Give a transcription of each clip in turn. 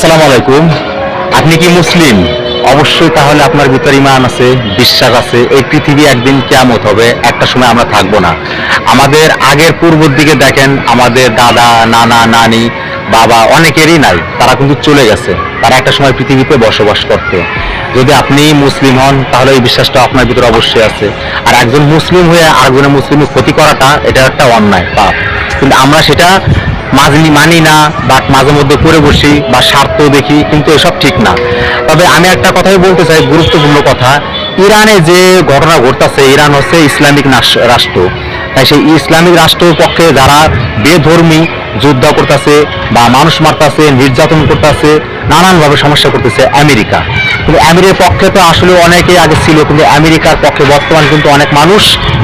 আসসালামু আলাইকুম। আপনি কি মুসলিম? অবশ্যই তাহলে আপনার ভিতর ঈমান আছে, বিশ্বাস আছে এই পৃথিবী একদিন কিয়ামত হবে, একটা সময় আমরা থাকবো না। আমাদের আগের পূর্বর দিকে দেখেন, আমাদের দাদা, নানা, নানি, বাবা অনেকেরই নাই, তারা কিন্তু চলে গেছে, তারা একটা সময় পৃথিবীতে বসবাস করতে। যদি আপনি মুসলিম হন তাহলে এই বিশ্বাসটা আপনার ভিতরে অবশ্যই আছে। আর একজন মুসলিম হয়ে আরেকজনের মুসলিমের ক্ষতি করাটা এটা একটা অন্যায় পাপ, কিন্তু আমরা সেটা মানি না, বাট মাঝে মধ্যে করে বসি বা স্বার্থ দেখি, কিন্তু এসব ঠিক না। তবে আমি একটা কথাই বলতে চাই, গুরুত্বপূর্ণ কথা। ইরানে যে ঘটনা ঘটতেছে, ইরান হচ্ছে ইসলামিক রাষ্ট্র। তাই সেই ইসলামিক রাষ্ট্রের পক্ষে যারা বেধর্মী যুদ্ধ করতেছে বা মানুষ মারতেছে, নির্যাতন করতেছে, নানানভাবে সমস্যা করতেছে আমেরিকা। কিন্তু আমেরিকার পক্ষে তো আসলে অনেকেই আগে ছিল, কিন্তু আমেরিকার পক্ষে বর্তমান কিন্তু অনেক মানুষ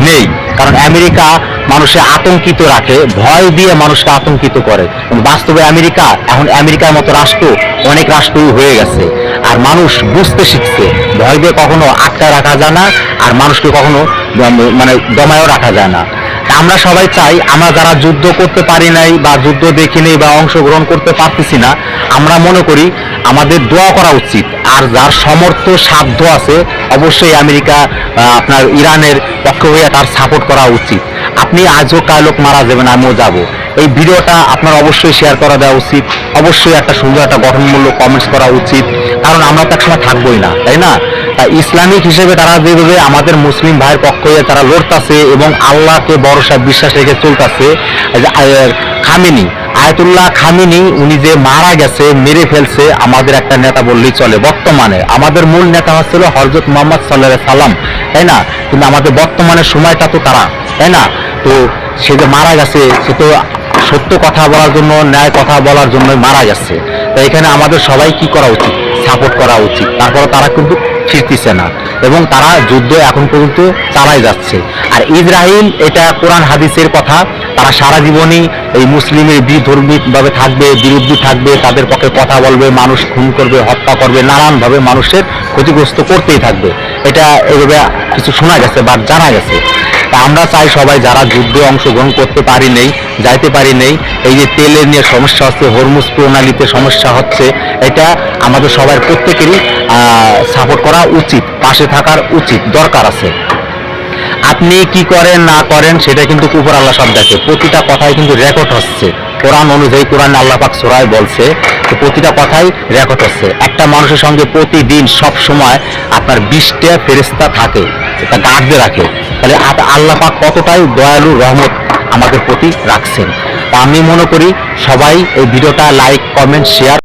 নেই। কারণ আমেরিকা মানুষকে আতঙ্কিত রাখে, ভয় দিয়ে মানুষকে আতঙ্কিত করে। বাস্তবে আমেরিকা এখন আমেরিকার মতো রাষ্ট্র অনেক রাষ্ট্রই হয়ে গেছে। আর মানুষ বুঝতে শিখছে ভয় দিয়ে কখনো আটকায় রাখা যায় না, আর মানুষকে কখনো দমায়ও রাখা যায় না। আমরা সবাই চাই, আমরা যারা যুদ্ধ করতে পারি নাই বা যুদ্ধ দেখিনি বা অংশগ্রহণ করতে পারতেছি না, আমরা মনে করি আমাদের দোয়া করা উচিত। আর যার সমর্থ সাধ্য আছে অবশ্যই আমেরিকা আপনার ইরানের পক্ষে হয়ে তার সাপোর্ট করা উচিত। আপনি আজও কালোক মারা যাবেন, আমিও যাব। এই ভিডিওটা আপনার অবশ্যই শেয়ার করা দেওয়া উচিত, অবশ্যই একটা সুন্দর একটা গঠনমূলক কমেন্টস করা উচিত, কারণ আমরা তো একসময় থাকবোই না, তাই না? তাই ইসলামিক হিসেবে তারা যেভাবে আমাদের মুসলিম ভাইয়ের পক্ষে তারা লড়তাছে এবং আল্লাহকে ভরসা বিশ্বাস রেখে চলতেছে। খামেনি, আয়াতুল্লাহ খামেনি, উনি যে মারা গেছে, মেরে ফেলছে আমাদের একটা নেতা বললেই চলে। বর্তমানে আমাদের মূল নেতা হচ্ছিল হযরত মুহাম্মদ সাল্লাল্লাহু আলাইহি সাল্লাম, তাই না? কিন্তু আমাদের বর্তমানের সময়টা তো তারা, তাই না? তো সে যে মারা গেছে, সে তো সত্য কথা বলার জন্য, ন্যায় কথা বলার জন্য মারা গেছে। তো এখানে আমাদের সবাই কি করা উচিত? সাপোর্ট করা উচিত। তারপরে তারা কিন্তু ফিরতেছে না এবং তারা যুদ্ধ এখন পর্যন্ত চালাই যাচ্ছে। আর ইসরায়েল, এটা কোরআন হাদিসের কথা, তারা সারা জীবনই এই মুসলিমের বিধর্মীভাবে থাকবে, বিরুদ্ধে থাকবে, তাদের পক্ষে কথা বলবে, মানুষ খুন করবে, হত্যা করবে, নানানভাবে মানুষের ক্ষতিগ্রস্ত করতেই থাকবে। এটা এভাবে কিছু শোনা গেছে বা জানা গেছে। তা আমরা চাই সবাই যারা যুদ্ধে অংশগ্রহণ করতে পারি নেই, যাইতে পারি নেই, এই যে তেলের নিয়ে সমস্যা হচ্ছে, হরমুজ প্রণালীতে সমস্যা হচ্ছে, এটা আমাদের সবার প্রত্যেকেরই সাপোর্ট করা উচিত, পাশে থাকার উচিত, দরকার আছে। আপনি কি করেন না করেন সেটা কিন্তু উপর আল্লাহ সব দেখে। প্রতিটা কথাই কিন্তু রেকর্ড হচ্ছে, কোরআন অনুযায়ী। কোরআন আল্লাহ পাক সূরায় বলছে যে প্রতিটা কথাই রেকর্ড হচ্ছে। একটা মানুষের সঙ্গে প্রতিদিন সব সময় আপনার 20টা ফেরেশতা থাকে, এটা গার্ডে রাখে। তাহলে আল্লাহ পাক কতটাই দয়ালু, রহমত আমাদের প্রতি রাখছেন। তা আমি মনে করি সবাই এই ভিডিওটা লাইক, কমেন্ট, শেয়ার